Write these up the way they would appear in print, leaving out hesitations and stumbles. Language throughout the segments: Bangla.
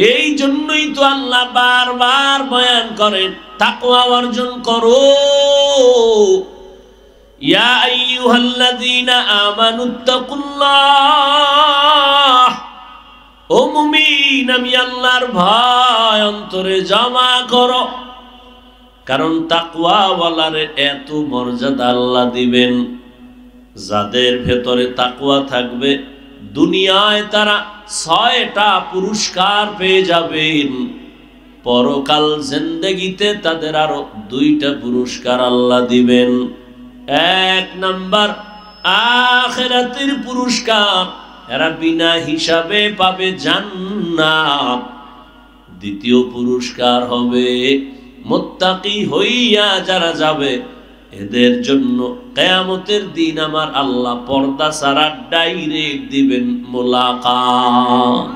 এই জন্যই তো আল্লাহ বারবার বয়ান করেন তাকওয়া অর্জন করো। ইয়া আইয়ুহাল্লাযীনা আমানুত্তাকুল্লাহ, ও মুমিন আমি আল্লাহর ভয় অন্তরে জমা করো। কারণ তাকওয়াওয়ালারে এত মর্যাদা আল্লাহ দিবেন, যাদের ভেতরে তাকওয়া থাকবে দুনিয়ায় তারা 6টা পুরস্কার পেয়ে যাবেন, পরকাল জিন্দেগিতে তাদের আরো 2টা পুরস্কার আল্লাহ দিবেন। 1 নাম্বার আখিরাতের পুরস্কার, এরা বিনা হিসাবে পাবে জান্নাত। দ্বিতীয় পুরস্কার হবে মুত্তাকি হইয়া যারা যাবে এদের জন্য কিয়ামতের দিন আমার আল্লাহ পর্দা ছাড়া ডাইরেক্ট দিবেন মুলাকাত।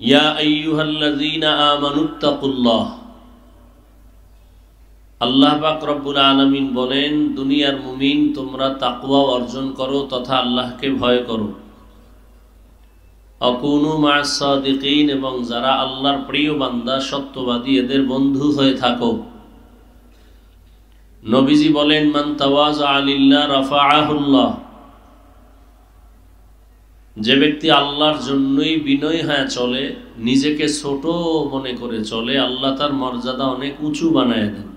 ইয়া আইয়ুহাল্লাযীনা আমানুত্তাকুল্লাহ, আল্লাহ পাক রব্বুল আলামিন বলেন দুনিয়ার মুমিন তোমরা তাকওয়া অর্জন করো তথা আল্লাহকে ভয় করো। আকুনু মা'আস সাদিকিন, এবং যারা আল্লাহর প্রিয় বান্দা সত্যবাদী এদের বন্ধু হয়ে থাকো। নবীজি বলেন মান তাওয়াযা লিল্লাহ রাফাআহুল্লাহ, যে ব্যক্তি আল্লাহর জন্যই বিনয়ী হয়ে চলে, নিজেকে ছোট মনে করে চলে, আল্লাহ তার মর্যাদা অনেক উঁচু বানায় দেন।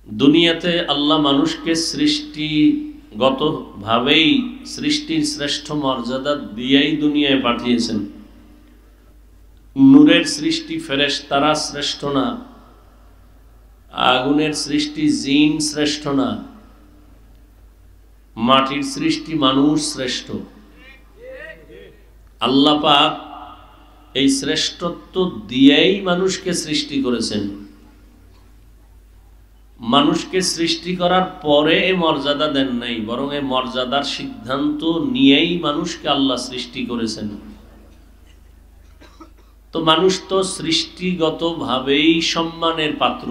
দুনিয়াতে আল্লাহ মানুষকে সৃষ্টিগত ভাবেই সৃষ্টির শ্রেষ্ঠ মর্যাদা দিয়েই দুনিয়ায় পাঠিয়েছেন। নূরের সৃষ্টি ফেরেশতারা শ্রেষ্ঠ না, আগুনের সৃষ্টি জিন শ্রেষ্ঠ না, মাটির সৃষ্টি মানুষ শ্রেষ্ঠ। আল্লাহ পাক এই শ্রেষ্ঠত্ব দিয়েই মানুষকে সৃষ্টি করেছেন। মানুষকে সৃষ্টি করার পরে এই মর্যাদা দেন নাই, বরং এই মর্যাদার সিদ্ধান্ত নিয়েই মানুষকে আল্লাহ সৃষ্টি করেছেন। তো মানুষ তো সৃষ্টিগতভাবেই সম্মানের পাত্র,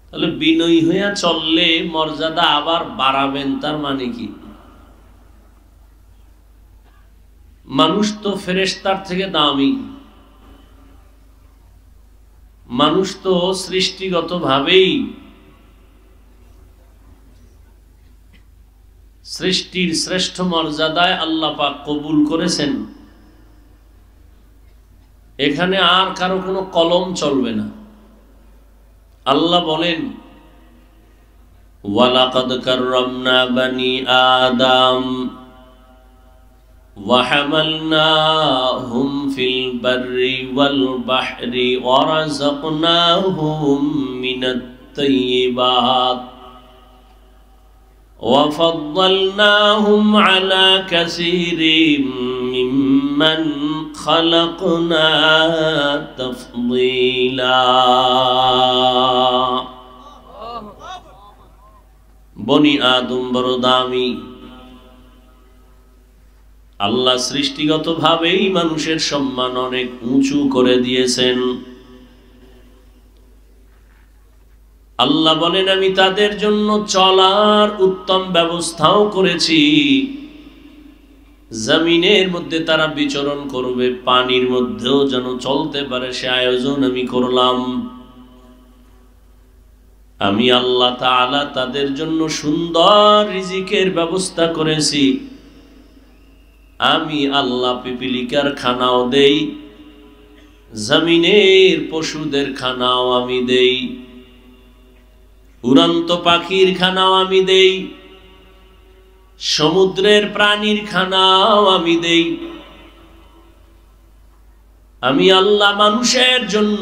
তাহলে বিনয়ী হইয়া চললে মর্যাদা আবার বাড়াবেন, তার মানে কি? মানুষ তো ফেরেশতার থেকে দামি, মানুষ তো সৃষ্টিগতভাবেই সৃষ্টির শ্রেষ্ঠ মর্যাদায় আল্লাহ পাক কবুল করেছেন। এখানে আর কারো কোনো কলম চলবে না। আল্লাহ বলেন ওয়ালাকাদ কাররামনা বানি আদম ওয়া হামালনাহুম ফিল বাররি ওয়াল বাহরি ওয়া রাযাকনাহুম মিনাত তাইয়্যিবাত ওয়া ফাদ্দালনাহুম আলা কাসীরিম মিম্মান খালাকনা তাফদীলা। বনি আদম বড় দামি। আল্লাহ সৃষ্টিগতভাবেই মানুষের সম্মান অনেক উঁচু করে দিয়েছেন। আল্লাহ বলেন আমি তাদের জন্য চলার উত্তম ব্যবস্থাও করেছি। জমিনের মধ্যে তারা বিচরণ করবে, পানির মধ্যেও যেন চলতে পারে সে আয়োজন আমি করলাম। আমি আল্লাহ তাআলা তাদের জন্য সুন্দর রিজিকের ব্যবস্থা করেছি। আমি আল্লাহ পিপিলিকার খানাও দেই, জমিনের পশুদের খানাও আমি দেই, উড়ন্ত পাখির খানাও আমি দেই, সমুদ্রের প্রাণীর খানাও আমি দেই। আমি আল্লাহ মানুষের জন্য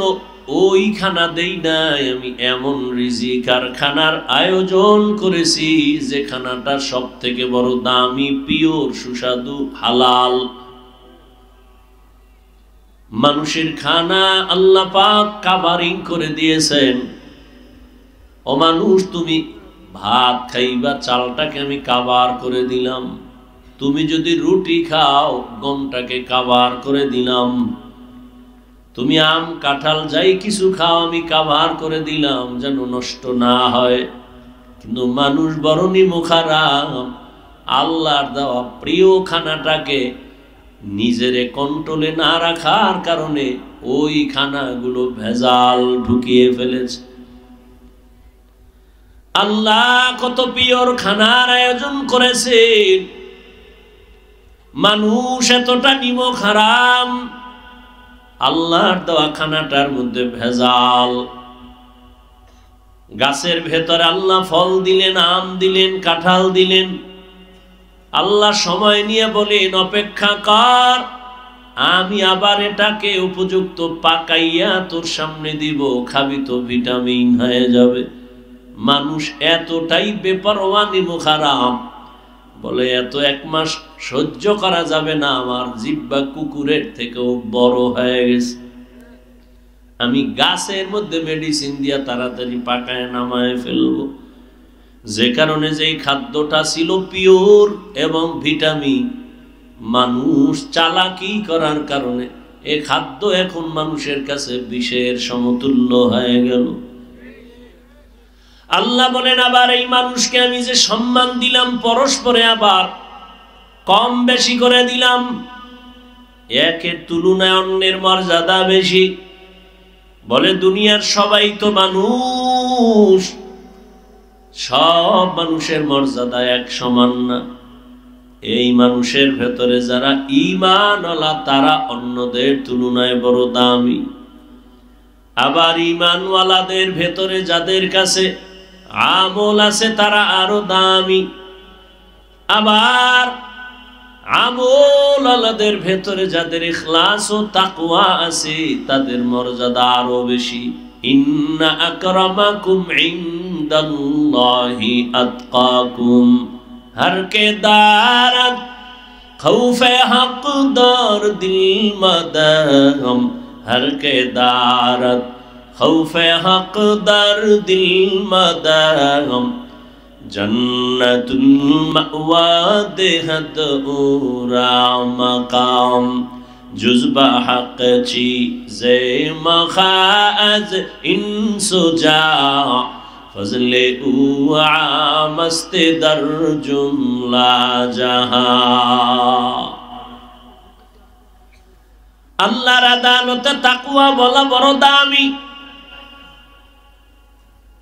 ওই খানা দেই নাই, আমি এমন রিজিক আর খানার আয়োজন করেছি যে খানাটা সব থেকে বড় দামি, পিওর, সুস্বাদু, হালাল। মানুষের খানা আল্লাহ পাক কাভারিং করে দিয়েছেন। ও মানুষ, তুমি ভাত খাইবা, চালটাকে আমি কাভার করে দিলাম। তুমি যদি রুটি খাও, গমটাকে কাভার করে দিলাম। তুমি আম কাঁঠাল যাই কিছু খাও, আমি কাভার করে দিলাম যেন নষ্ট না হয়। কিন্তু মানুষ বরণী মুখারাম, আল্লাহর দেওয়া প্রিয় খানাটাকে নিজেরে কন্ট্রোলে না রাখার কারণে ওই খানাগুলো ভেজাল ঢুকিয়ে ফেলেছে। আল্লাহ কত পিওর খানার আয়োজন করেছেন, মানুষ এতটা নিমখ হারাম, আল্লাহর দেওয়া খানাটার মধ্যে ভেজাল। গাছের ভেতরে আল্লাহ ফল দিলেন, আম দিলেন, কাঁঠাল দিলেন, আল্লাহ সময় নিয়ে বলেন অপেক্ষা কর, আমি আবার এটাকে উপযুক্ত পাকাইয়া তোর সামনে দিব, খাবি তো ভিটামিন হয়ে যাবে। মানুষ এতটাই বেপরোয়া নিমখ হারাম, বলে এত এক মাস সহ্য করা যাবে না, আমার জিহ্বা কুকুরের থেকেও বড় হয়ে গেছে, আমি গাছের মধ্যে মেডিসিন দিয়া তাড়াতাড়ি পাকায় নামায় ফেলবো। যে কারণে যেই খাদ্যটা ছিল পিওর এবং ভিটামিন, মানুষ চালাকি করার কারণে এই খাদ্য এখন মানুষের কাছে বিষের সমতুল্য হয়ে গেল। আল্লাহ বলেন আবার এই মানুষকে আমি যে সম্মান দিলাম পরস্পরে আবার কম বেশি করে দিলাম, একের তুলনায় অন্যের মর্যাদা বেশি। বলে দুনিয়ার সবাই তো মানুষ, সব মানুষের মর্যাদা এক সমান না। এই মানুষের ভেতরে যারা ঈমানওয়ালা তারা অন্যদের তুলনায় বড় দামি। আবার ঈমানওয়ালাদের ভেতরে যাদের কাছে আমল আছে তারা আরো দামি। আবার আমলওয়ালাদের ভেতরে যাদের ইখলাস ও তাকওয়া আছে তাদের মর্যাদা আরো বেশি। ইন্না আকরামাকুম ইনদাল্লাহি আতকাকুম, हर के दारत खौफे हक दर दिल मदम, हर के दारत खौफे हक दर दिल मदम, जन्नतुल मअवा देहत उरा मकाम, जुज़्बा हक चीज़े मखाज इंसुजा, फजले मस्ते दर जुमला जहां। আল্লাহর আদালতে তাকওয়া বলা বড় দামি।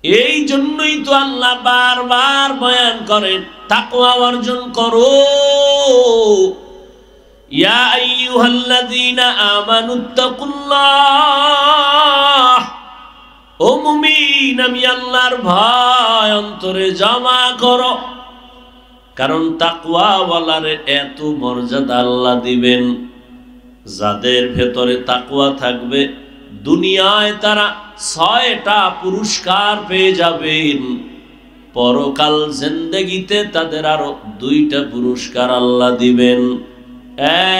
এই জন্যই তো আল্লাহ বারবার বয়ান করেন তাকওয়া অর্জন করো। ইয়া আইয়ুহাল্লাযীনা আমানুত্তাকুল্লাহ, ও মুমিন আমি আল্লাহর ভয় অন্তরে জমা করো। কারণ তাকওয়াওয়ালারে এত মর্যাদা আল্লাহ দিবেন, যাদের ভেতরে তাকওয়া থাকবে দুনিয়ায় তারা 6টা পুরস্কার পেয়ে যাবেন, পরকাল জিন্দেগিতে তাদের আরো 2টা পুরস্কার আল্লাহ দিবেন।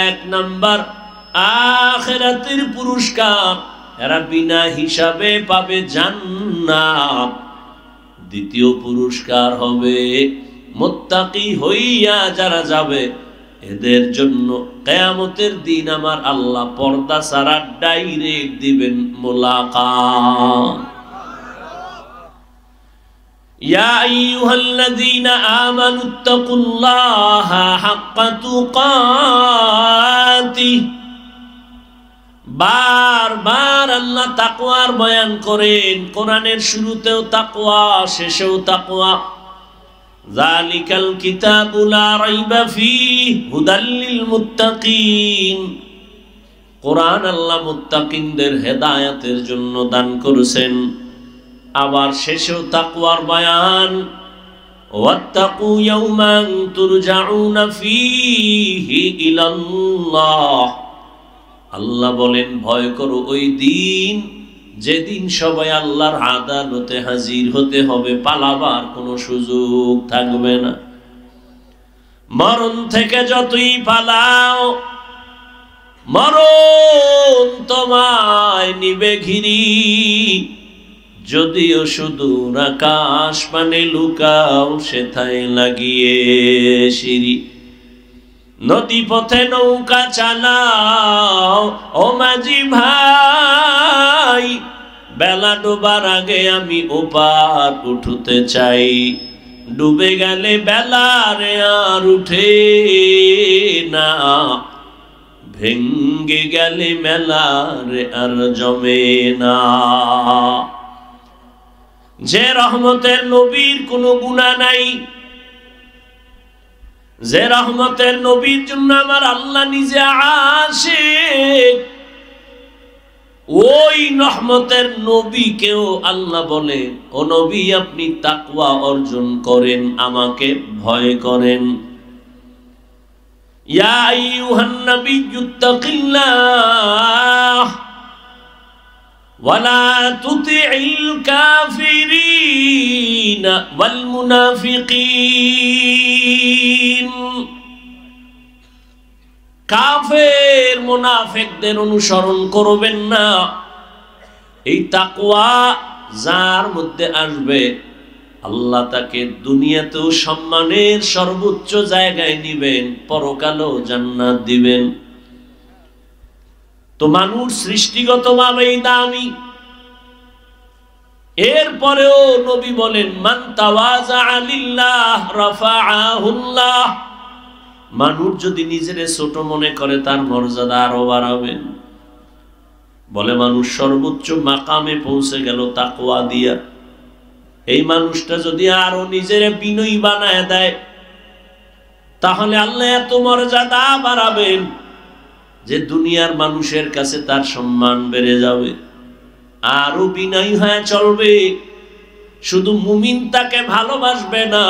1 নাম্বার আখিরাতের পুরস্কার, এরা বিনা হিসাবে পাবে জান্নাত। 2য় পুরস্কার হবে মুত্তাকি হইয়া যারা যাবে এদের জন্য কিয়ামতের দিন আমার আল্লাহ পর্দা ছাড়া ডাইরেক্ট দিবেন মুলাকাত। ইয়া আইয়ুহাল্লাযীনা আমানুত্তাকুল্লাহা হাক্কা তুকাতিহ, বারবার আল্লাহ তাকওয়ার বয়ান করেন। কোরআনের শুরুতেও তাকওয়া, শেষেও তাকওয়া। যালিকাল কিতাবু লা রাইবা ফীহি হুদাল লিল মুত্তাকিন, কোরআন আল্লাহ মুত্তাকিনদের হেদায়েতের জন্য দান করেছেন। আবার শেষেও তাকওয়ার বয়ান, ওয়াত্তাকু ইয়াওমান তুরজাউনা ফীহি ইলাল্লাহ। আল্লাহ বলেন ভয় করো ওই দিন যেদিন সবাই আল্লাহর আদালতে হাজির হতে হবে, পালাবার কোনো সুযোগ থাকবে না। মরণ থেকে যতই পালাও মরণ তোমায় নিবে ঘিরি, যদিও সুদূর আকাশ পানে লুকাও সেথায় লাগিয়ে সিঁড়ি। নদী পথে নৌকা চালাও ও মাঝি ভাই, বেলা ডোবার আগে আমি ওপার উঠতে চাই। ডুবে গেলে বেলারে আর উঠে না, ভেঙ্গে গেলে মেলারে আর জমে না। যে রহমতের নবীর কোনো গুনাহ নাই, যে রহমতের নবীর জন্য আমার আল্লাহ নিজে আশিক, ওই রহমতের নবীকেও আল্লাহ বলে, ও নবী আপনি তাকওয়া অর্জন করেন, আমাকে ভয় করেন। ইয়া আইয়ুহান নাবিয়্যুত্তাকিল্লাহ ওয়ালা তুতিইল কাফিরিনা ওয়াল মুনাফিকিন। কাফের মুনাফিকদের অনুসরণ করবেন না। এই তাকওয়া যার মধ্যে আসবে, আল্লাহ তাকে দুনিয়াতেও সম্মানের সর্বোচ্চ জায়গায় নিবেন, পরকালেও জান্নাত দিবেন। তো মানুষ সৃষ্টিগতভাবেই দামি, এরপরেও নবী বলেন মান তাওয়াজা লিল্লাহ রাফাআহুল্লাহ। মানুষ যদি নিজেরে ছোট মনে করে, তার মর্যাদা আরো বাড়াবেন। বলে মানুষ সর্বোচ্চ মাকামে পৌঁছে গেল তাকওয়া দিয়া। এই মানুষটা যদি আরো নিজেরে বিনয়ী বানায় দেয়, তাহলে আল্লাহ এত মর্যাদা বাড়াবেন যে দুনিয়ার মানুষের কাছে তার সম্মান বেড়ে যাবে, আরো বিনয়ী হয়ে চলবে। শুধু মুমিন তাকে ভালোবাসবে না,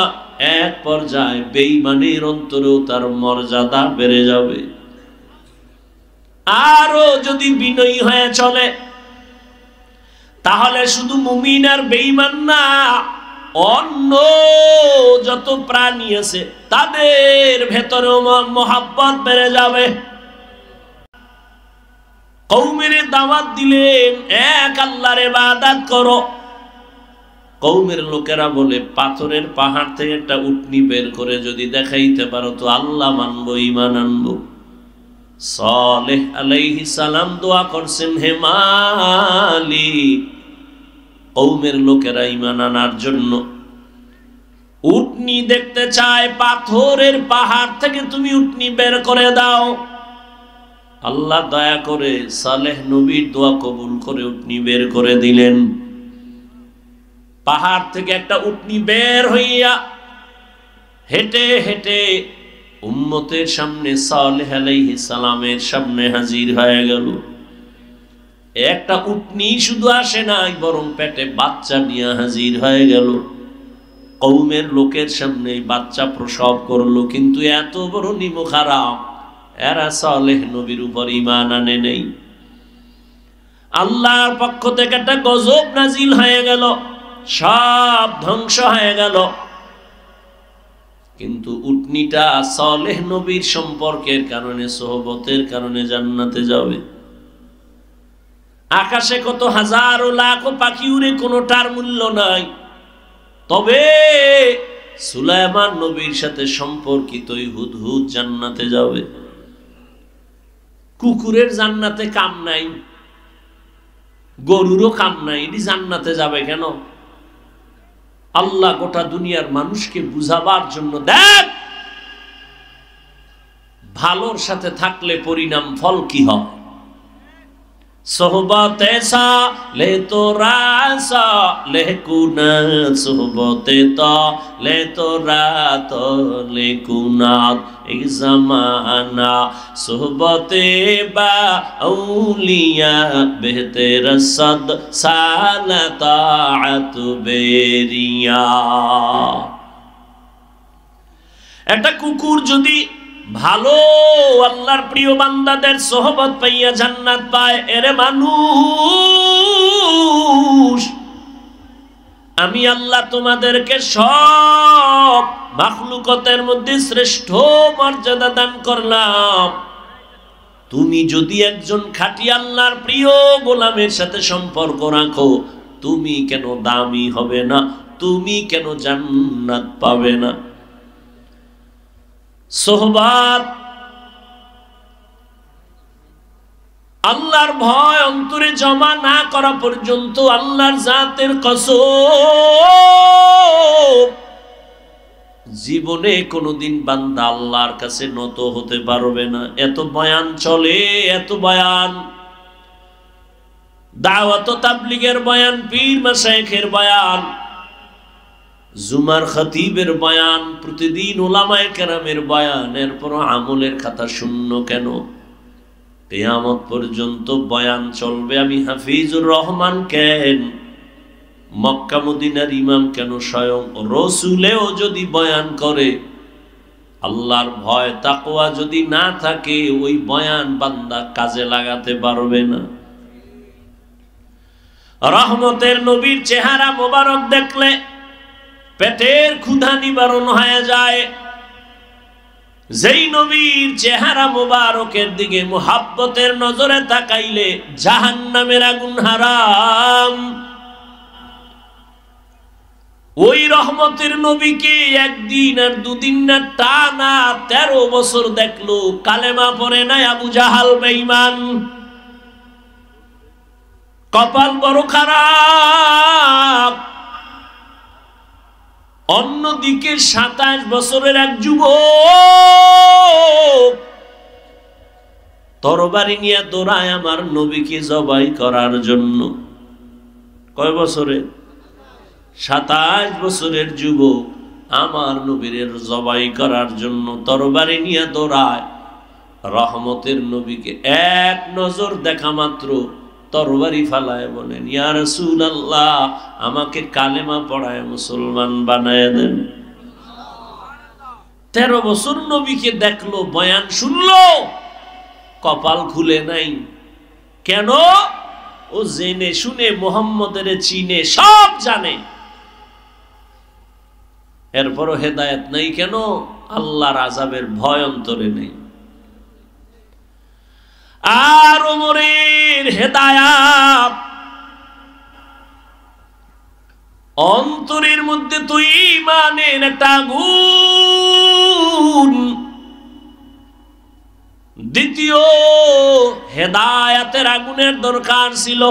এক পর্যায়ে বেঈমানের অন্তরেও তার মর্যাদা বেড়ে যাবে। আরো যদি বিনয়ী হয়ে চলে, তাহলে শুধু মুমিন আর বেঈমান না, অন্য যত প্রাণী আছে তাদের ভেতরেও মহব্বত বেড়ে যাবে। কওমের দাওয়াত দিলেন, এক আল্লাহর ইবাদত করো। কওমের লোকেরা বলে, পাথরের পাহাড় থেকে একটা উটনি বের করে যদি দেখাইতে পারো তো আল্লাহ মানবো, ঈমান আনবো। সালেহ আলাইহিস সালাম দোয়া করছেন, হে মালিক, কওমের লোকেরা ঈমান আনার জন্য উটনি দেখতে চায়, পাথরের পাহাড় থেকে তুমি উটনি বের করে দাও। আল্লাহ দয়া করে সালেহ নবীর দোয়া কবুল করে উটনি বের করে দিলেন। পাহাড় থেকে একটা উটনি বের হইয়া হেঁটে হেঁটে উম্মতের সামনে সালেহ আলাইহিস সালামের সামনে হাজির হয়ে গেল। একটা উটনি শুধু আসে নাই, বরং পেটে বাচ্চা নিয়ে হাজির হয়ে গেল। কওমের লোকের সামনে বাচ্চা প্রসব করলো, কিন্তু এত বড় নিমুখারাম, এরা সালেহ নবীর উপর ঈমান আনে নেই। আল্লাহর পক্ষ থেকে একটা গজব নাজিল হয়ে গেল, সব ধ্বংস হয়ে গেল। কিন্তু উটনিটা সালেহ নবীর সম্পর্কের কারণে, সোহবতের কারণে জান্নাতে যাবে। আকাশে কত হাজারো লাখো পাখি উড়ে, কোনোটার মূল্য নাই, তবে সুলাইমান নবীর সাথে সম্পর্কিত হুদহুদ জান্নাতে যাবে। কুকুরের জান্নাতে কাম নাই, গরুরও কাম নাই, এটি জান্নাতে যাবে কেন? আল্লাহ গোটা দুনিয়ার মানুষকে বুঝাবার জন্য, দেখ ভালোর সাথে থাকলে পরিণাম ফল কি হয়। সোহবতে সালে তোরা সালে কুনাত, সোহবতে তালে তোরা তালে কুনাত। এই জামানা সোহবতে বা আউলিয়া বেহতের সদ সালাতাত বেরিয়া। একটা কুকুর যদি ভালো আল্লাহর প্রিয় বান্দাদের সোহবত পাইয়া জান্নাত পায়, এরে মানুষ, আমি আল্লাহ তোমাদেরকে সব মাখলুকতের মধ্যে শ্রেষ্ঠ মর্যাদা দান করলাম। তুমি যদি একজন খাঁটি আল্লাহর প্রিয় গোলামের সাথে সম্পর্ক রাখো, তুমি কেন দামি হবে না? তুমি কেন জান্নাত পাবে না? সোহবাত, আল্লাহর ভয় অন্তরে জমা না করা পর্যন্ত আল্লাহর জাতের কসম জীবনে কোনোদিন বান্দা আল্লাহর কাছে নত হতে পারবে না। এত বয়ান চলে, এত বয়ান, দাওয়াত ও তাবলীগের বয়ান, পীর মাশায়েখের বয়ান, জুমার খতিবের বয়ান, প্রতিদিন উলামায়ে কেরামের বয়ান, এরপর আমলের খাতা শূন্য কেন? কিয়ামত পর্যন্ত বয়ান চলবে। আমি হাফিজুর রহমান কেন, মক্কা মদিনার ইমাম কেন, স্বয়ং রসুলেও যদি বয়ান করে, আল্লাহর ভয় তাকওয়া যদি না থাকে, ওই বয়ান বান্দা কাজে লাগাতে পারবে না। রহমতের নবীর চেহারা মোবারক দেখলে পেটের ক্ষুধা নিবারণ হয়ে যায়। যেই নবীর চেহারা মোবারকের দিকে মুহাব্বতের নজরে তাকাইলে জাহান্নামের আগুন হারাম। ওই রহমতের নবীকে একদিন আর দুদিন না, টানা 13 বছর দেখলো, কালেমা পড়ে নাই আবু জাহাল বেঈমান। কপাল বড় খারাপ। অন্যদিকে 27 বছরের এক যুবক তরবারি নিয়ে দৌড়ায় আমার নবীকে জবাই করার জন্য। কয় বছরে? 27 বছরের যুবক আমার নবীর জবাই করার জন্য তরবারি নিয়ে দৌড়ায়। রহমতের নবীকে এক নজর দেখা মাত্র তরবারি ফালায় বলেন, ইয়া রাসূলুল্লাহ, আমাকে কালেমা পড়ায় মুসলমান বানায় দেন। 13 বছর নবীকে দেখলো, বয়ান শুনলো, কপাল খুলে নাই। কেন? ও জেনে শুনে মুহাম্মদের চিনে, সব জানে, এরপরও হেদায়েত নাই কেন? আল্লাহর আযাবের ভয় অন্তরে নেই। আর ওমরের হেদায়াত অন্তরের মধ্যে তো ঈমানের একটা আগুন। দ্বিতীয় হেদায়াতের আগুনের দরকার ছিল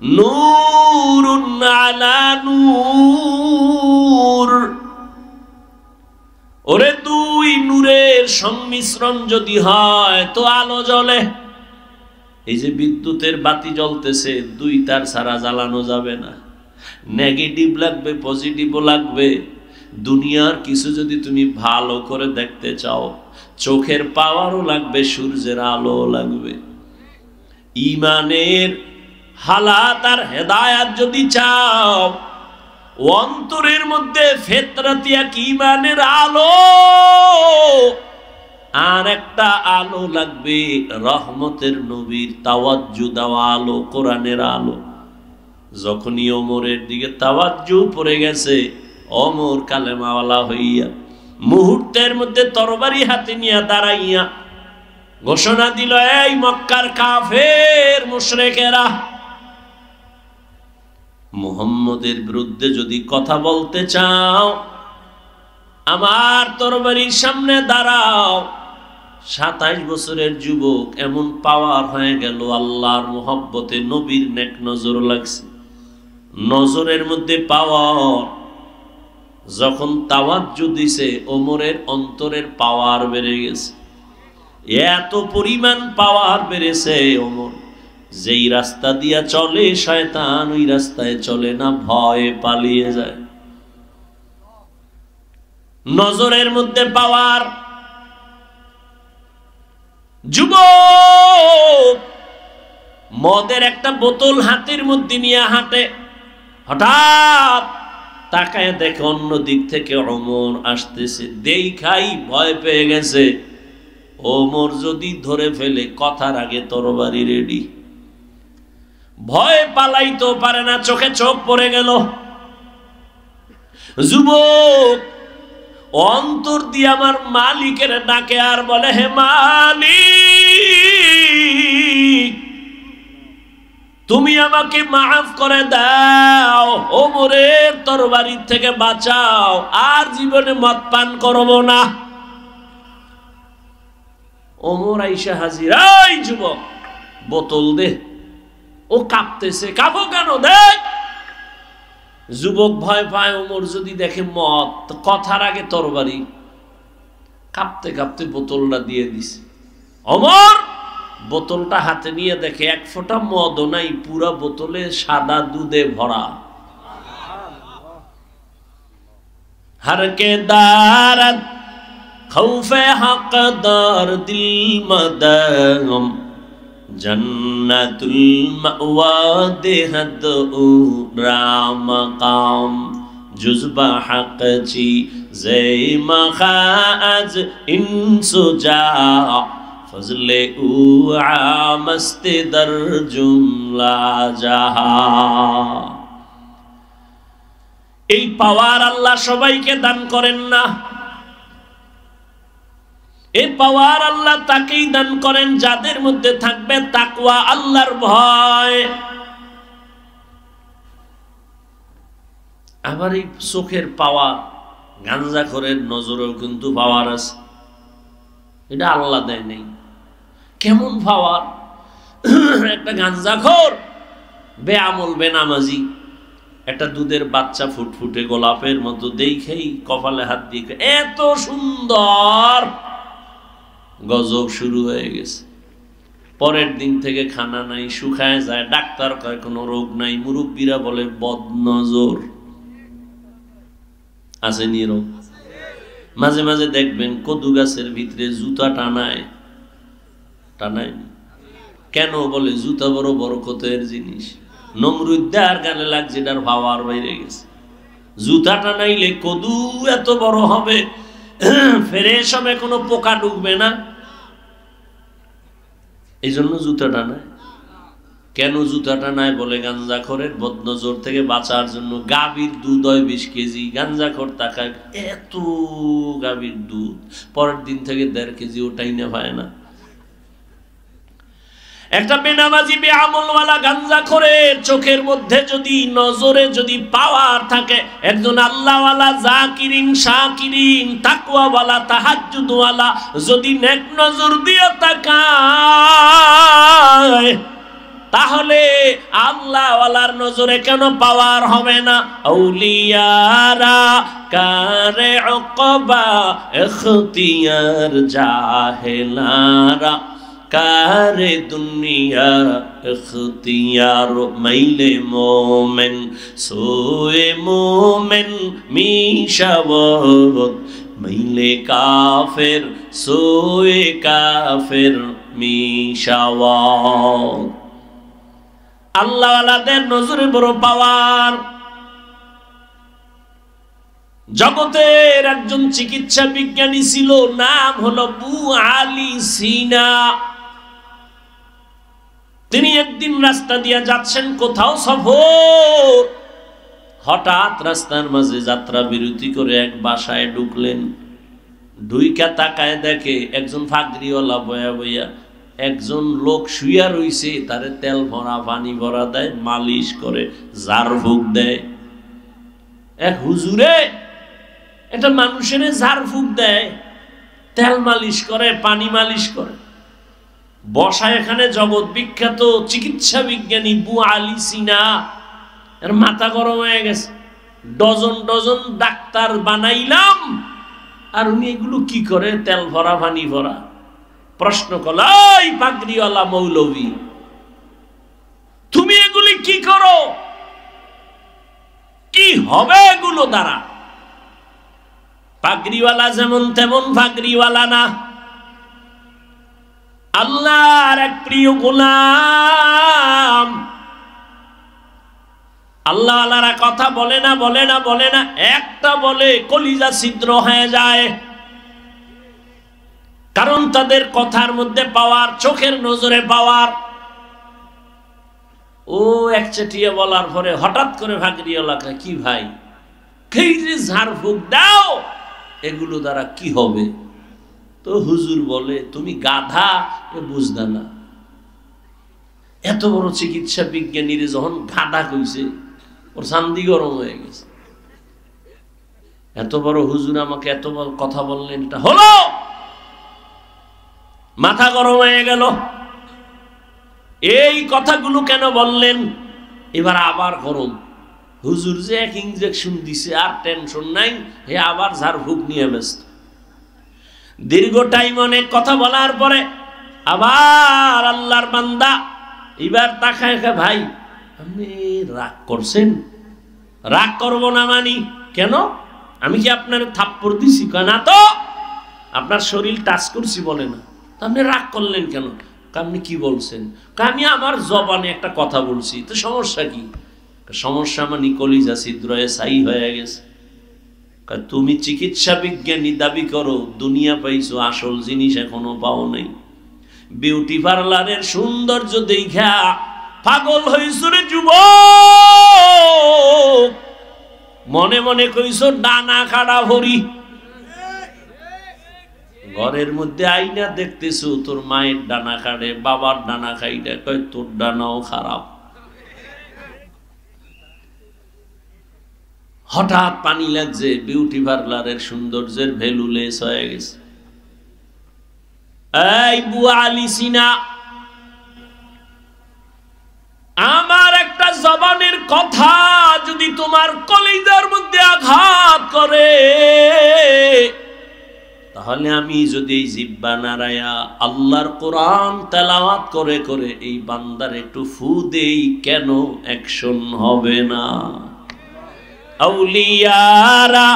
নূরুন আলা নূর। ওরে দুই নূরের সংমিশ্রণ যদি হয় তো আলো জ্বলে। এই যে বিদ্যুতের বাতি জ্বলতেছে, দুই তার ছাড়া জ্বালানো যাবে না। নেগেটিভ লাগবে, পজিটিভও লাগবে। দুনিয়ার কিছু যদি তুমি ভালো করে দেখতে চাও, চোখের পাওয়ারও লাগবে, সূর্যের আলোও লাগবে। ঈমানের হালাত আর হেদায়াত যদি চাও, অন্তরের মধ্যে ফিতরাতি এক ঈমানের আলো, আর একটা আলো লাগবে রহমতের নবীর তাওয়াজ্জু দেওয়া আলো, কোরআনের আলো। যখনই ওমরের দিকে তাওয়াজ্জু পড়ে গেছে, ওমর কালেমাওয়ালা হইয়া মুহূর্তের মধ্যে তরবারি হাতে নিয়ে দাঁড়াইয়া ঘোষণা দিল, এই মক্কার কাফের মুশরিকেরা, মুহাম্মদের বিরুদ্ধে যদি কথা বলতে চাও, আমার তরবারির সামনে দাঁড়াও। 27 বছরের যুবক এমন পাওয়ার হয়ে গেল, আল্লাহর মুহাব্বতে নবীর নেক নজর লাগছে, নজরের মধ্যে পাওয়ার। যখন তাওয়াজ্জু দিছে, ওমরের অন্তরের পাওয়ার বেড়ে গেছে। এত পরিমাণ পাওয়ার বেড়েছে, ওমর যেই রাস্তা দিয়া চলে শয়তান ওই রাস্তায় চলে না, ভয়ে পালিয়ে যায়। নজরের মধ্যে পাওয়ার। যুবক মদের একটা বোতল হাতের মধ্যে নিয়ে হাঁটে, হঠাৎ তাকায় দেখে অন্য দিক থেকে ওমর আসতেছে। দেখাই ভয় পেয়ে গেছে, ওমর যদি ধরে ফেলে কথার আগে তরবারি রেডি। ভয় পালাইতো পারে না, চোখে চোখ পড়ে গেল। যুবক অন্তর দিয়ে আমার মালিকের ডাকে আর বলে, হে মালিক, তুমি আমাকে মাফ করে দাও, ওমরের তরবারির থেকে বাঁচাও, আর জীবনে মদ পান করব না। ওমর আইসা হাজির, এই যুবক বোতল দে। ও কাঁপতেছে, কাঁপো কেন? দেখ যুবক ভয় পায়, ওমর যদি দেখে মদ, কথার আগে তরবারি, কাঁপতে কাঁপতে বোতলটা দিয়ে দিছে। ওমর বোতলটা হাতে নিয়ে দেখে এক ফোঁটা মদও নাই, পুরা বোতলে সাদা দুধে ভরা। হরকে দারত খৌফে হকদার দিল মদম জন্নতুল মাওয়া দেহদ রামকাম জুজবা হক চি জে মখাজ ইনসুজা ফজলে উ আমস্তে দর জুমলা জাহা। এই পাওয়ার আল্লাহ সবাইকে দান করেন না, এই পাওয়ার আল্লাহ তাকেই দান করেন যাদের মধ্যে থাকবে তাকওয়া, আল্লাহর ভয়। আবার এই চোখের পাওয়ার, গাঞ্জাখোরের নজরেও কিন্তু পাওয়ার আছে, এটা আল্লাহ দেয় নাই। কেমন পাওয়ার? একটা গাঞ্জাখোর বেআমল বেনামাজি একটা দুধের বাচ্চা ফুটফুটে গোলাপের মতো দেখেই কপালে হাত দিয়ে এত সুন্দর, গজব শুরু হয়ে গেছে। পরের দিন থেকে খানা নাই, শুকায় যায়, ডাক্তার কয় কোনো রোগ নাই, মুরব্বীরা বলে বদনজর আছে, নিরোগ। মাঝে মাঝে দেখবেন কদু গাছের ভিতরে জুতা টানায়, টানায় কেন? বলে জুতা বড় বরকতের জিনিস। নমরুদ্দার গানে লাগছে, এটার ভাবার বাইরে গেছে। জুতা টানাইলে কদু এত বড় হবে, ফেরেশ হবে, কোনো পোকা ঢুকবে না, এই জন্য জুতা টানায়। কেন জুতা টানায়? বলে গাঞ্জাখোরের বদনজর থেকে বাঁচার জন্য। গাভীর দুধ হয় 20 কেজি, গাঞ্জাখোর তাকায় এত গাভীর দুধ, পরের দিন থেকে 1.5 কেজি ওটাই না পায় না। একটা বেনামাজি বেআমলওয়ালা গাঞ্জাখোরের চোখের মধ্যে যদি, নজরে যদি পাওয়ার থাকে, একজন আল্লাহওয়ালা জাকিরিন শাকিরিন তাকওয়াওয়ালা তাহাজ্জুদওয়ালা যদি নেক নজর দিয়ে তাকায়, তাহলে আল্লাহওয়ালার নজরে কেন পাওয়ার হবে না? আউলিয়ারা কারে উকবা ইখতিয়ার জাহেলারা কারে দুনিয়া ইখতিয়ার মাইলে মোমেন সোয়ে মোমেন মিশাওয়াত মাইলে কাফের সোয়ে কাফের মিশাওয়াত। আল্লাহওয়ালাদের নজরে বড় পাওয়ার। জগতের একজন চিকিৎসা বিজ্ঞানী ছিল, নাম হলো আবু আলী সিনা। তিনি একদিন রাস্তা দিয়ে যাচ্ছেন, কোথাও সফর, হঠাৎ রাস্তার মাঝে যাত্রা বিরতি করে এক বাসায় ঢুকলেন। ঢুইকা তাকায় দেখে একজন ফাগরিওয়ালা বয়া বইয়া একজন লোক শুইয়া রইছে, তারে তেল ভরা পানি ভরা দেয়, মালিশ করে, ঝাড়ফুঁক দেয়। এক হুজুরে এটা মানুষের ঝাড়ফুঁক দেয়, তেল মালিশ করে, পানি মালিশ করে। বসা এখানে জগৎ বিখ্যাত চিকিৎসা বিজ্ঞানী আবু আলী সিনা, এর মাথা গরম হয়ে গেছে। ডজন ডজন ডাক্তার বানাইলাম, আর উনি এগুলো কি করে? তেল ভরা পানি ভরা। প্রশ্ন করল, এই পাগড়িওয়ালা মৌলভী, তুমি এগুলি কি করো? কি হবে এগুলো দ্বারা? পাগড়িওয়ালা যেমন তেমন পাগড়িওয়ালা না, আল্লাহর এক প্রিয় গোলাম। আল্লাহওয়ালারা কথা বলে না, বলে না, বলে না, একটা বলে কলিজা ছিদ্র হয়ে যায়। কারণ তাদের কথার মধ্যে পাওয়ার, চোখের নজরে পাওয়ার। ও একচেটিয়া বলার পরে হঠাৎ করে ভাগরিওয়ালা কয়, কি ভাই, এই যে ঝাড়ফুঁক দাও, এগুলো দ্বারা কি হবে? তো হুজুর বলে, তুমি গাধা, এ বুঝদা না। এত বড় চিকিৎসা বিজ্ঞানীরে যখন গাধা কইছে, ওর শান্তি গরম হয়ে গেছে। এত বড় হুজুর আমাকে এত বড় কথা বললেন, এটা হলো? মাথা গরম হয়ে গেল। এই কথাগুলো কেন বললেন? এবার আবার গরম। হুজুর যে এক ইনজেকশন দিছে আর টেনশন নাই, হে আবার ঝাড়ফুঁক নিয়ে ব্যস্ত। দীর্ঘ টাইম অনেক কথা বলার পরে আবার আল্লাহর বান্দা এবার তাকায়, ভাই আপনি রাগ করছেন? রাগ করবো না মানি, কেন? আমি কি আপনার থাপ্পড় দিছি? না তো, আপনার শরীর টাচ করছি বলে না। আপনি রাগ করলেন কেন? আপনি কি বলছেন? আমি আমার জবানে একটা কথা বলছি, তো সমস্যা কি? সমস্যা আমার কলিজা ছিদ্রয়ে ছাই হয়ে গেছে। তুমি চিকিৎসা বিজ্ঞানী দাবি করো, দুনিয়া পাইছো, আসল জিনিস এখনো পাও নাই। বিউটি পার্লারের সৌন্দর্য দেখা পাগল হইছো রে যুবক, মনে মনে কইছো ডানা খাড়া ভরি। ঘরের মধ্যে আইনা দেখতেছো তোর মায়ের ডানা খাড়ে, বাবার ডানা খাইটা, কয় তোর ডানাও খারাপ। হঠাৎ পানি লাগছে, বিউটি পার্লারের সৌন্দর্যের ভ্যালু লেস হয়ে গেছে। এই বুয়া আলিসিনা, আমার একটা জবানের কথা যদি তোমার কলিজার মধ্যে আঘাত করে, তাহলে আমি যদি এই জিহ্বা নাড়ায়া আল্লাহর কোরআন তেলাওয়াত করে করে এই বান্দার একটু ফু দেই, কেন অ্যাকশন হবে না? আউলিয়ারা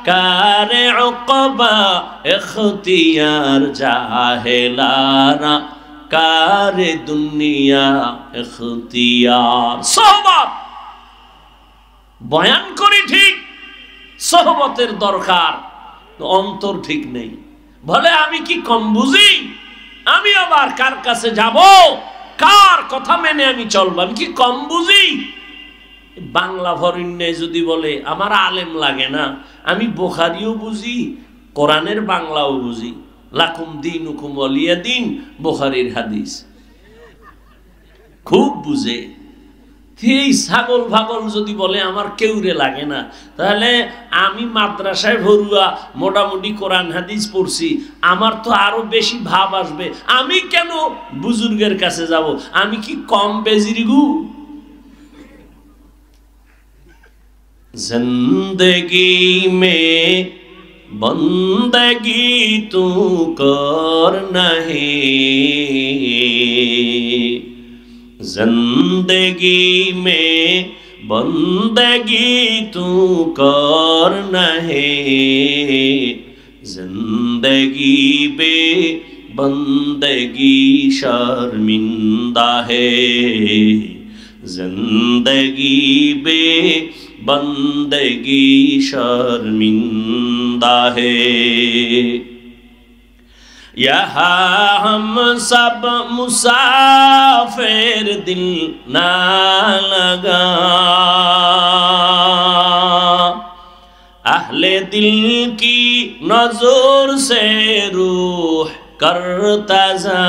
কারে উকবা ইখতিয়ার, জাহেলারা কারে দুনিয়া ইখতিয়ার। সোহবত বয়ান করি ঠিক, সোহবতের দরকার, অন্তর ঠিক নেই। বলে আমি কি কম বুঝি? আমি আবার কার কাছে যাব? কার কথা মেনে আমি চলবো? আমি কি কম বুঝি? বাংলা ফরিন্নে যদি বলে আমার আলেম লাগে না, আমি বুখারিও বুঝি, কোরআনের বাংলাও বুঝি। লাকুম দীনুকুম ওয়ালিয়া দিন, বুখারীর হাদিস খুব বুঝে। এই ছাগল ভাগল যদি বলে আমার কেউরে লাগে না, তাহলে আমি মাদ্রাসায় ভরুয়া মোটামুটি কোরআন হাদিস পড়ছি, আমার তো আরো বেশি ভাব আসবে। আমি কেন বুজুর্গের কাছে যাব? আমি কি কম বেজিরিগু? जिंदगी में बंदगी तू कर नहीं, जिंदगी में बंदगी तू कर नहीं, जिंदगी बे बंदगी शर्मिंदा है, जिंदगी बे बंदगी शर्मिंदा है। यहाँ हम सब मुसाफिर, दिल ना लगा, अहले दिल की नजर से रूह करता जा,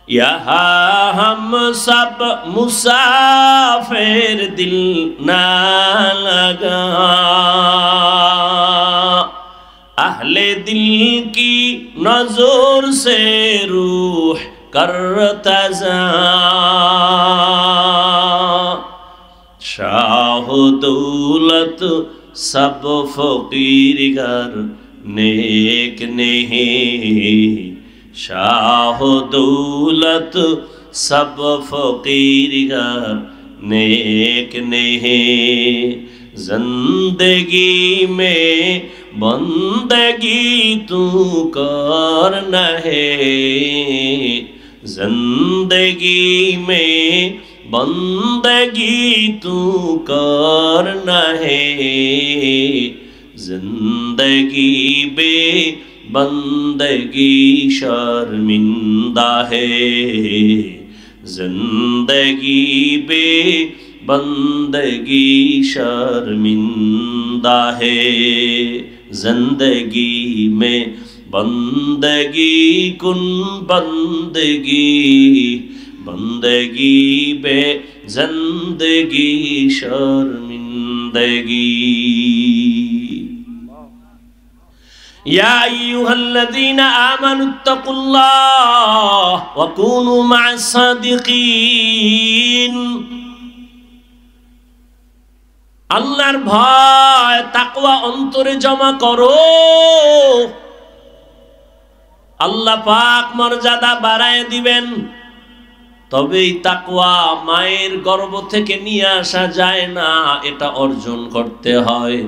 यहाँ हम सब मुसाफिर, दिल ना लगा, अहले दिल की नजर से रूह करता जा, शाह दौलत सब फकीर घर नेक नहीं, शाह दौलत सब फकीर घर नेक नहीं, जिंदगी में बंदगी तू कर नहीं, जिंदगी में बंदगी तू कर नहीं, जिंदगी बे बंदगी शर्मिंदा है, जिंदगी बे बंदगी शर्मिंदा है, जिंदगी में बंदगी कुन बंदगी, बंदगी बे जिंदगी शर्मिंदगी। ইয়া আইয়ুহাল্লাযীনা আমানুত্তাকুল্লাহ ওয়া কুনু মা'আস সাদিকিন। আল্লাহর ভয় তাকওয়া অন্তরে জমা করো, আল্লাহ পাক মর্যাদা বাড়ায় দিবেন। তবে এই তাকওয়া মায়ের গর্ভ থেকে নিয়ে আসা যায় না, এটা অর্জন করতে হয়।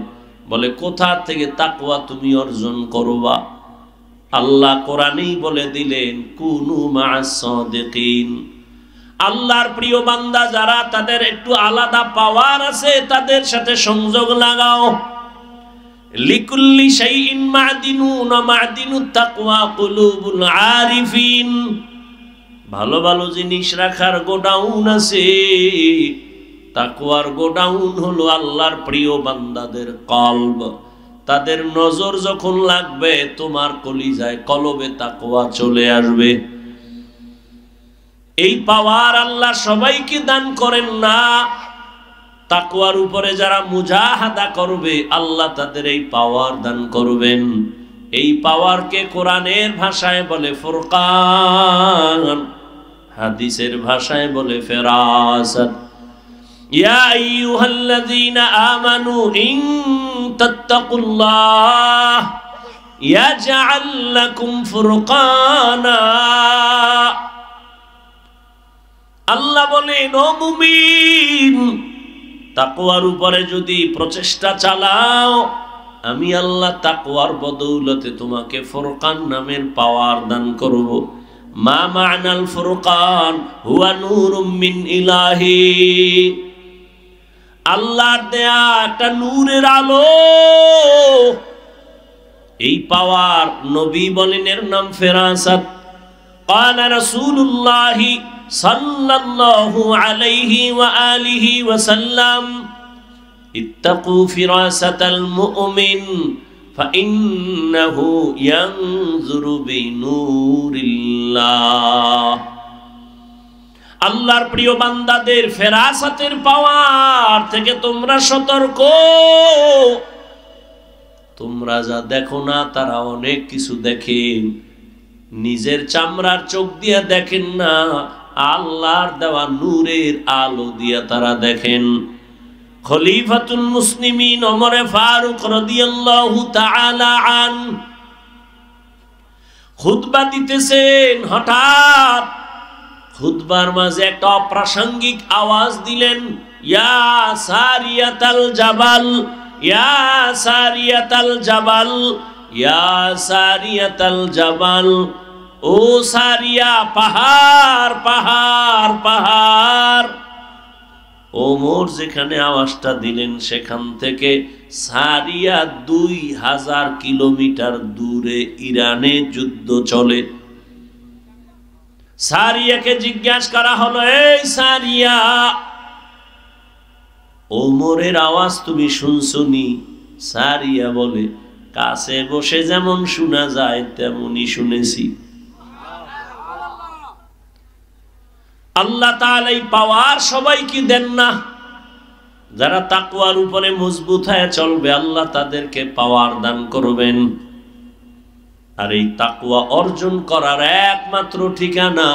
বলে কোথা থেকে তাকওয়া তুমি অর্জন করবা? আল্লাহ কোরআনেই বলে দিলেন কুনু মা'আস সাদিকিন। আল্লাহর প্রিয় বান্দা যারা, তাদের একটু আলাদা পাওয়ার আছে, তাদের সাথে সংযোগ লাগাও। লিকুল্লি শাইইন মা'দিনুন ওয়া মা'দিনুত তাকওয়া কুলুবুল আরিফিন। ভালো ভালো জিনিস রাখার গোডাউন আছে, তাকওয়ার গোডাউন হলো আল্লাহর প্রিয় বান্দাদের কলব। তাদের নজর যখন লাগবে, তোমার কলিজায় কলবে তাকওয়া চলে আসবে। এই পাওয়ার আল্লাহ সবাইকে দান করেন না। তাকওয়ার উপরে যারা মুজাহাদা করবে, আল্লাহ তাদের এই পাওয়ার দান করবেন। এই পাওয়ারকে কোরআনের ভাষায় বলে ফুরকান, হাদিসের ভাষায় বলে ফেরাসাত। ইয়া আইয়ুহাল্লাযীনা আমানু ইন তাত্তাকুল্লাহ ইয়াজআল লাকুম ফুরকানা। আল্লাহ বলেন, ও মুমিন, তাকওয়ার উপরে যদি প্রচেষ্টা চালাও, আমি আল্লাহ তাকওয়ার বদৌলতে তোমাকে ফুরকান নামের পাওয়ার দান করব। মা মা'নাল ফুরকান হুয়া নূরুম মিন ইলাহি। আল্লাহর দেয়া একটা নূরের আলো। এই পাওয়ার নবী বলেন এর নাম ফেরাসাত। قال رسول الله صلى الله عليه وآله وسلم اتقوا فراسة المؤمن فإنه ينظر بنور الله। আল্লাহর প্রিয় বান্দাদের ফেরাসাতের পাওয়ার থেকে তোমরা সতর্ক। তোমরা যা দেখো না, তারা অনেক কিছু দেখেন। নিজের চামড়ার চোখ দিয়ে দেখেন না, আল্লাহর দেওয়া নূরের আলো দিয়া তারা দেখেন। খলিফাতুল মুসলিমিন ওমরে ফারুক রাদিয়াল্লাহু তাআলা আন খুতবা দিতেছেন, হঠাৎ খুতবার মাঝে একটা অপ্রাসঙ্গিক আওয়াজ দিলেন, ইয়া সারিয়াতাল জাবাল, ইয়া সারিয়াতাল জাবাল, ইয়া সারিয়াতাল জাবাল। ও সারিয়া, পাহাড় পাহাড় পাহাড়। ওমর যেখানে আওয়াজটা দিলেন, সেখান থেকে সারিয়া 2000 কিলোমিটার দূরে ইরানে যুদ্ধ চলে। সারিয়াকে জিজ্ঞাসা করা হলো, এই সারিয়া, ওমরের আওয়াজ তুমি শুনছনি? সারিয়া বলে, কাছে বসে যেমন শোনা যায় তেমনই শুনেছি। আল্লাহ তাআলা এই পাওয়ার সবাইকে দেন না। যারা তাকওয়ার উপরে মজবুত হয়ে চলবে, আল্লাহ তাদেরকে পাওয়ার দান করবেন। আর এই তাকওয়া অর্জন করার একমাত্র ঠিকানা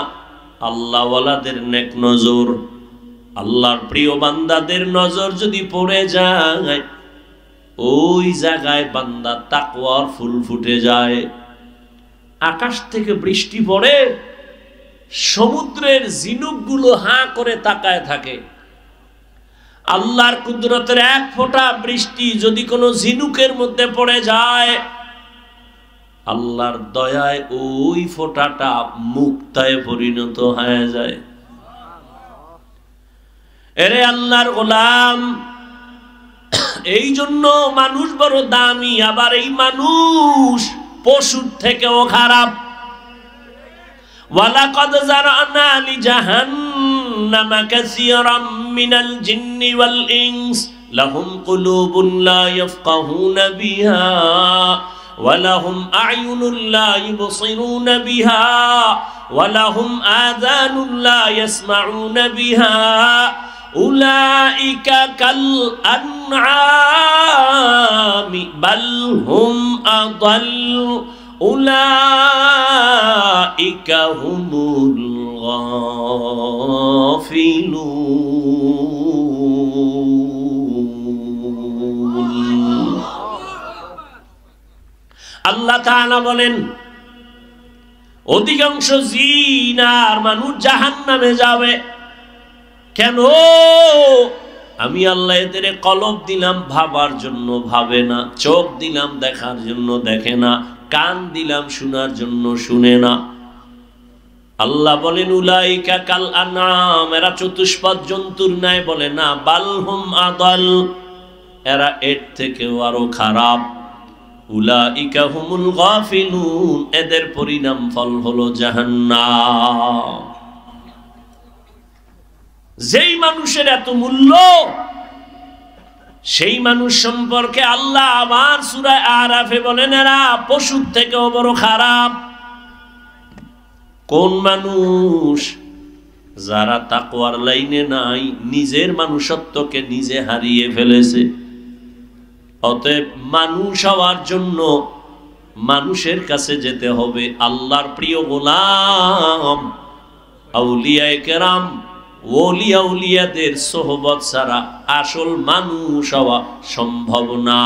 আল্লাহওয়ালাদের নেক নজর। আল্লাহর প্রিয় বান্দাদের নজর যদি পড়ে যায়, ওই জায়গায় বান্দা তাকওয়ার ফুল ফুটে যায়। আকাশ থেকে বৃষ্টি পড়ে, সমুদ্রের ঝিনুকগুলো হাঁ করে তাকায় থাকে। আল্লাহর কুদরতের এক ফোঁটা বৃষ্টি যদি কোনো ঝিনুকের মধ্যে পড়ে যায়, আল্লাহর দয়ায় ওই ফোঁটাটা মুক্তায় পরিণত হয়ে যায়। এরে আল্লাহর গোলাম, এই জন্য মানুষ বড় দামি, আবার এই মানুষ পশুর থেকেও খারাপ। ওয়ালাকাদ যারানা লিজাহান্নামা কাসীরাম মিনাল জিন্নি ওয়াল ইনস লাহুম কুলুবুন লা ইয়াফকাহুনা বিহা ওয়া লাহুম আ'য়ুনুন লা ইবসিরুনা বিহা ওয়া লাহুম আযানুন লা ইয়াসমাউনা বিহা উলাইকা কাল আনআমি বাল হুম আদাল্লু উলাইকা হুমুল গাফিলুন। আল্লাহ তাআলা বলেন অধিকাংশ জিন আর মানুষ জাহান্নামে যাবে। কেন? আমি আল্লাহ এদের কলব দিলাম ভাবার জন্য ভাবে না, চোখ দিলাম দেখার জন্য দেখে না, কান দিলাম শোনার জন্য শুনে না। আল্লাহ বলেন উলাইকা কাল আনআম, এরা চতুষ্পদ জন্তুর ন্যায়, বলে না বালহুম আদাল, এরা এর থেকেও আরো খারাপ। উলাইকা হুমুল গাফিলুন, এদের পরিণাম ফল হলো জাহান্নাম। যেই মানুষের এত মূল্য, সেই মানুষ সম্পর্কে আল্লাহ আবার সূরা আরাফে বলেন এরা পশুর থেকেও বড় খারাপ। কোন মানুষ? যারা তাকওয়ার লাইনে নাই, নিজের মানুষত্বকে নিজে হারিয়ে ফেলেছে। অতএব মানুষ হওয়ার জন্য মানুষের কাছে যেতে হবে। আল্লাহর প্রিয় গোলাম আউলিয়ায়ে কেরাম, ওলিয়া উলিয়াদের সোহবত ছাড়া আসল মানুষ হওয়া সম্ভব না।